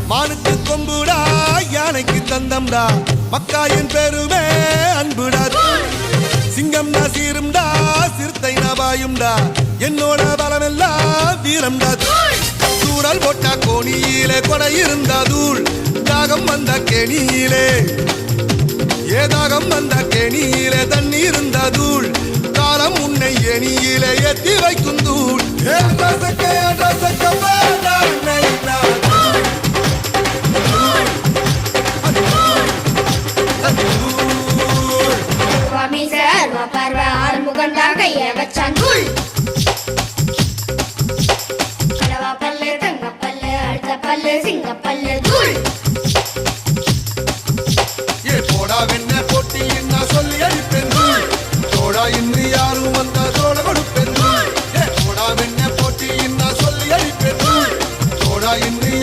மானுக்கு கொம்புடா யானைக்கு தந்தம்டா மக்காயின் பெருமே அன்புடா சிங்கம்டா சீரும்டா சிறுத்தை நபாயும்டா என்னோட பலமெல்லாம் வீரம்டா தூரல் போட்டா கோணியிலே கொடை இருந்தா தூள் தாகம் வந்த கேணியிலே ஏதாகம் வந்த கேணியிலே தண்ணி இருந்தா தூள் காலம் உன்னை எணியிலே ஏத்தி வைக்கும் தூள் சிங்கப்பல்லு தூள்